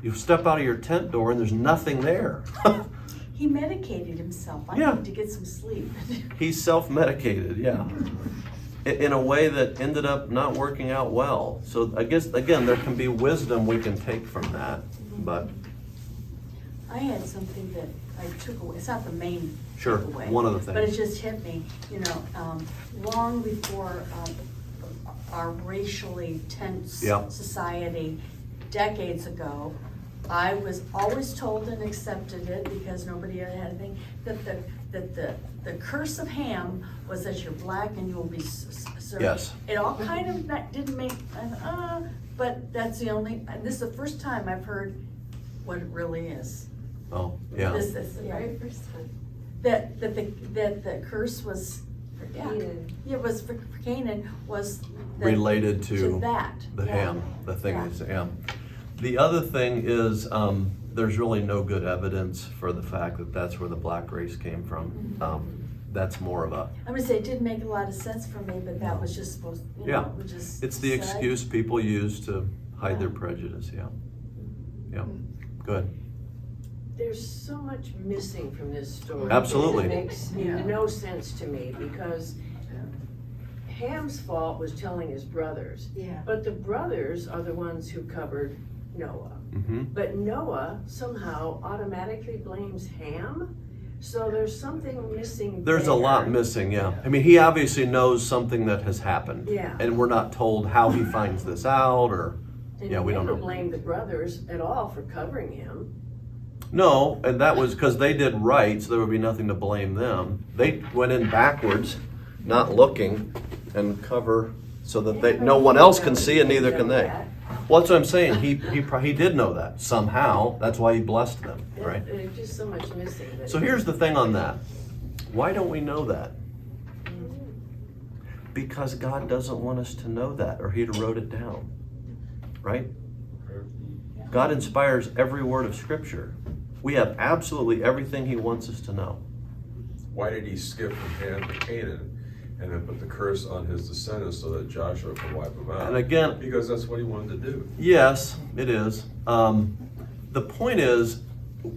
you step out of your tent door and there's nothing there. He medicated himself. I Yeah. need to get some sleep. He's self-medicated, yeah. In a way that ended up not working out well. So I guess, again, there can be wisdom we can take from that, but I had something that I took away. It's not the main sure, takeaway, one of the but it things. just hit me. You know, long before our racially tense Yeah. society, decades ago, I was always told and accepted it because nobody had anything, that the curse of Ham was that you're black and you will be served. Yes. It all kind of didn't make, but that's the only, and this is the first time I've heard what it really is. Oh, yeah. This, The very first time. that the curse was, yeah, Canaan. it was for Canaan was the- Related to that. the yeah. Ham, the thing Yeah. is, yeah. The other thing is, there's really no good evidence for the fact that that's where the black race came from. That's more of a, I'm gonna say it didn't make a lot of sense for me, but that was just supposed, you Yeah. know, it was just. it's the said. excuse people use to hide their Yeah. prejudice, yeah. Yeah, good. There's so much missing from this story. Absolutely. It makes Yeah. no sense to me, because Ham's fault was telling his brothers, Yeah. but the brothers are the ones who covered Noah. Mm-hmm. But Noah somehow automatically blames Ham, so there's something missing There's a there. lot missing, yeah. I mean, he obviously knows something that has happened. Yeah. And we're not told how he finds this out, or, And yeah, he we don't never know. blamed the brothers at all for covering him. No, and that was because they did right, so there would be nothing to blame them. They went in backwards, not looking, and cover so that no one else can see and neither can they. Well, that's what I'm saying. He did know that somehow. That's why he blessed them, right? There's just so much missing. that- So here's the thing on that. Why don't we know that? Because God doesn't want us to know that, or He'd have wrote it down, right? God inspires every word of Scripture. We have absolutely everything He wants us to know. Why did he skip from Ham to Canaan and then put the curse on his descendants so that Joshua could wipe them out? And again, Because that's what he wanted to do. yes, it is. The point is,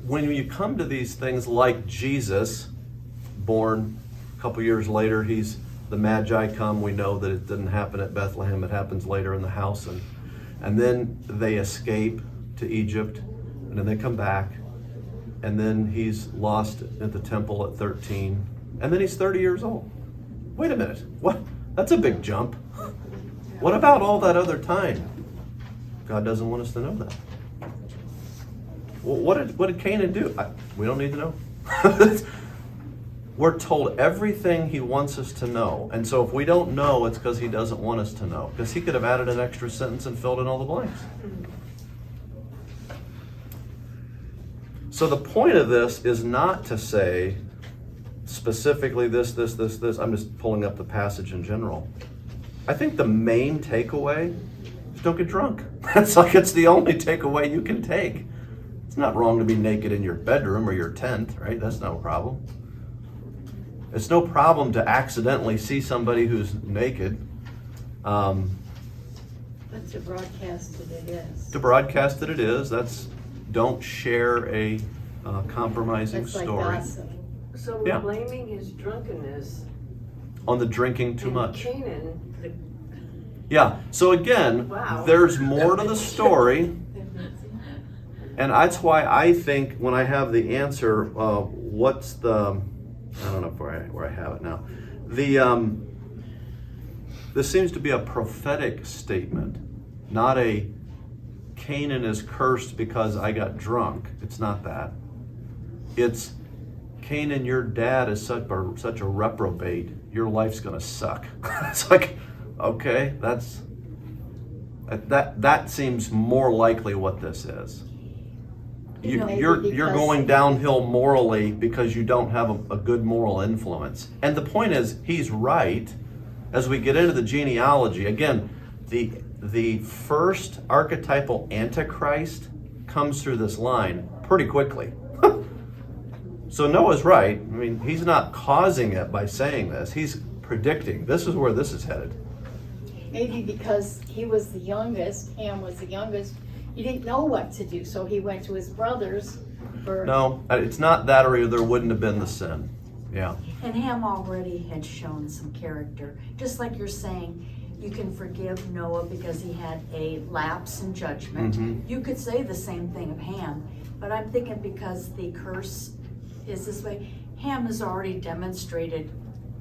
when you come to these things like Jesus, born a couple years later, the Magi come. We know that it didn't happen at Bethlehem. It happens later in the house. And then they escape to Egypt, and then they come back. And then he's lost at the temple at 13. And then he's 30 years old. Wait a minute. What? That's a big jump. What about all that other time? God doesn't want us to know that. Well, what did Canaan do? We don't need to know. We're told everything he wants us to know. And so if we don't know, it's because he doesn't want us to know. Because he could have added an extra sentence and filled in all the blanks. So the point of this is not to say specifically this. I'm just pulling up the passage in general. I think the main takeaway is don't get drunk. It's the only takeaway you can take. It's not wrong to be naked in your bedroom or your tent, right? That's no problem. It's no problem to accidentally see somebody who's naked. But to broadcast it is. To broadcast it is. That's don't share a compromising That's like story gossip. So we're Yeah. blaming his drunkenness. on the drinking too and much. Canaan, Yeah. So again, Wow. there's more to the story. And that's why I think when I have the answer, what's the, I don't know where I have it now. This seems to be a prophetic statement, not a Canaan is cursed because I got drunk. It's not that. It's Canaan, your dad is such a reprobate. Your life's gonna suck. It's like, okay, that seems more likely what this is. You know, You're because- going downhill morally because you don't have a good moral influence. And the point is, he's right. As we get into the genealogy, again, the first archetypal Antichrist comes through this line pretty quickly. So Noah's right. I mean, he's not causing it by saying this. He's predicting this is where this is headed. Maybe because he was the youngest, Ham was the youngest, he didn't know what to do, so he went to his brothers for. No, it's not that, or there wouldn't have been the sin. Yeah. And Ham already had shown some character. Just like you're saying, you can forgive Noah because he had a lapse in judgment. Mhm. You could say the same thing of Ham, but I'm thinking because the curse is this way, Ham has already demonstrated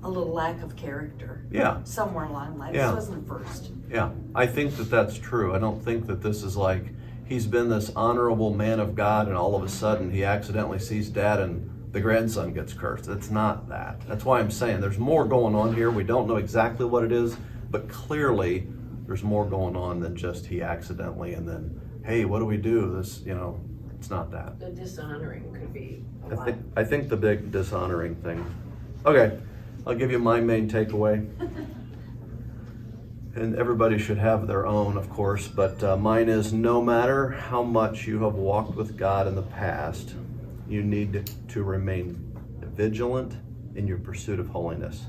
a little lack of character Yeah. somewhere along the line. Yeah. This wasn't first. Yeah, I think that that's true. I don't think that this is like he's been this honorable man of God and all of a sudden he accidentally sees dad and the grandson gets cursed. It's not that. That's why I'm saying there's more going on here. We don't know exactly what it is, but clearly there's more going on than just he accidentally and then, hey, what do we do? This, it's not that. the dishonoring could be a lot. I think the big dishonoring thing. Okay, I'll give you my main takeaway. And everybody should have their own, of course, but mine is no matter how much you have walked with God in the past, you need to remain vigilant in your pursuit of holiness.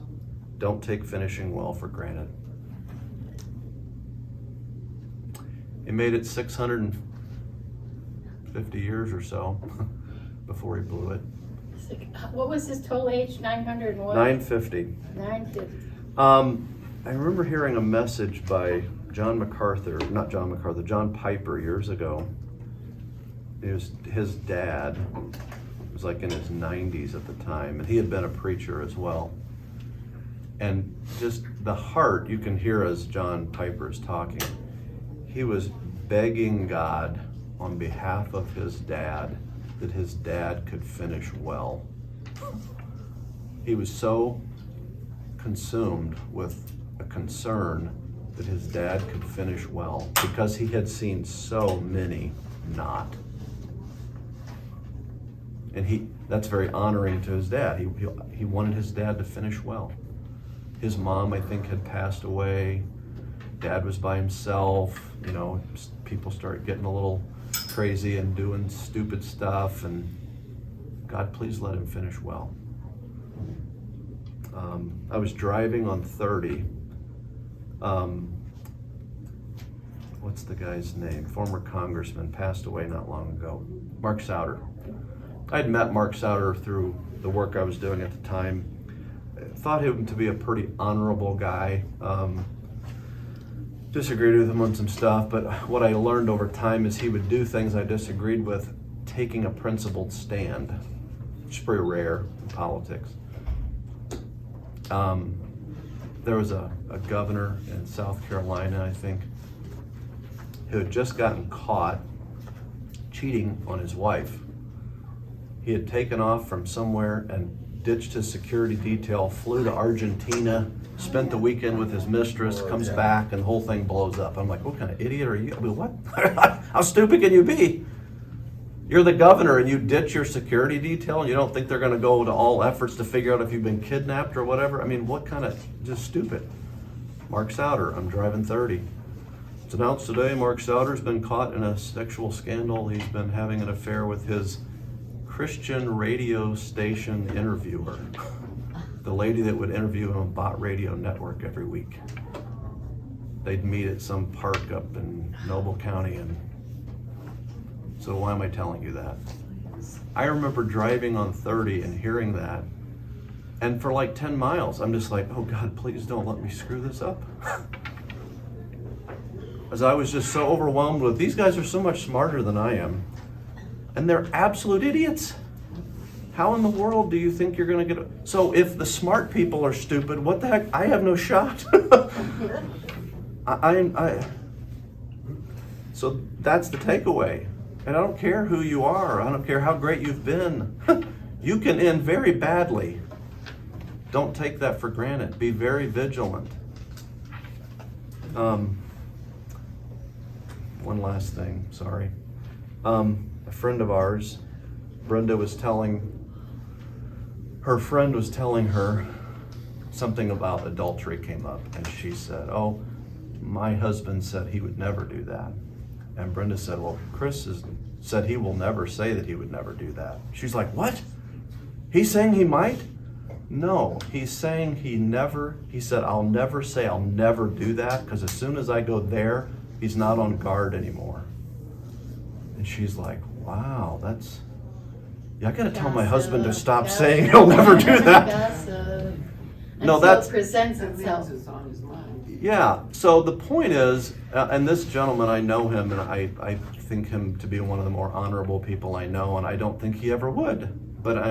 Don't take finishing well for granted. He made it 650 years or so before he blew it. What was his total age? 901? 950. 950. I remember hearing a message by John Piper years ago. It was his dad was like in his 90s at the time, and he had been a preacher as well. And just the heart you can hear as John Piper is talking. He was begging God on behalf of his dad that his dad could finish well. He was so consumed with a concern that his dad could finish well because he had seen so many not. And that's very honoring to his dad. He wanted his dad to finish well. His mom, I think, had passed away. Dad was by himself. People started getting a little crazy and doing stupid stuff, and God, please let him finish well. I was driving on 30. What's the guy's name? Former congressman, passed away not long ago. Mark Souder. I'd met Mark Souder through the work I was doing at the time. Thought him to be a pretty honorable guy. Disagreed with him on some stuff, but what I learned over time is he would do things I disagreed with, taking a principled stand, which is pretty rare in politics. There was a governor in South Carolina, I think, who had just gotten caught cheating on his wife. He had taken off from somewhere and ditched his security detail, flew to Argentina, spent the weekend with his mistress, comes back, and the whole thing blows up. I'm like, what kind of idiot are you? I mean, what? How stupid can you be? You're the governor and you ditch your security detail and you don't think they're gonna go to all efforts to figure out if you've been kidnapped or whatever? I mean, what kind of, just stupid. Mark Souder, I'm driving 30. It's announced today Mark Souder's been caught in a sexual scandal. He's been having an affair with his Christian radio station interviewer. The lady that would interview him on Bot Radio Network every week. They'd meet at some park up in Noble County, and so why am I telling you that? I remember driving on 30 and hearing that, and for like 10 miles, I'm just like, oh God, please don't let me screw this up. As I was just so overwhelmed with, these guys are so much smarter than I am, and they're absolute idiots. How in the world do you think you're gonna get so if the smart people are stupid, what the heck? I have no shot. So that's the takeaway. And I don't care who you are. I don't care how great you've been. You can end very badly. Don't take that for granted. Be very vigilant. One last thing, sorry. A friend of ours, Brenda her friend was telling her something about adultery came up, and she said, oh, my husband said he would never do that. And Brenda said, well, Chris said he will never say that he would never do that. She's like, what? He's saying he might? No, he's saying he said, I'll never say I'll never do that, because as soon as I go there, he's not on guard anymore. And she's like, wow, I gotta tell my husband to stop saying he'll never do that. No, it presents itself. It's on his mind. Yeah, so the point is, and this gentleman, I know him, and I think him to be one of the more honorable people I know, and I don't think he ever would. But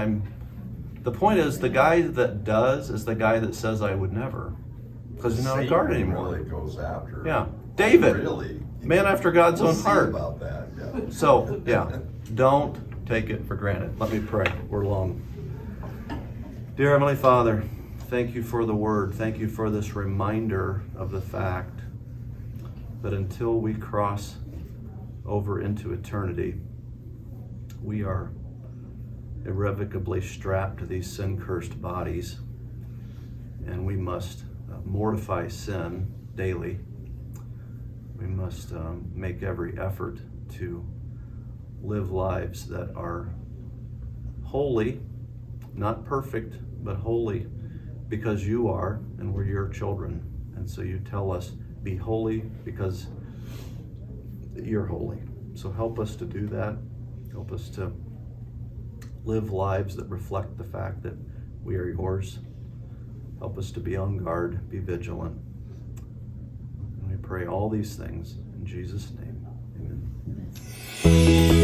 the point is, the guy that does is the guy that says I would never, because he's not on guard anymore. Really goes after. Yeah, David, Really? man after God's We'll own see heart. about that, yeah. So, yeah, don't take it for granted. Let me pray. We're long. Dear Heavenly Father, thank you for the word. Thank you for this reminder of the fact that until we cross over into eternity, we are irrevocably strapped to these sin-cursed bodies, and we must mortify sin daily. We must make every effort to live lives that are holy, not perfect, but holy, because you are, and we're your children. And so you tell us, be holy because you're holy. So help us to do that. Help us to live lives that reflect the fact that we are yours. Help us to be on guard, be vigilant. And we pray all these things in Jesus' name. Amen.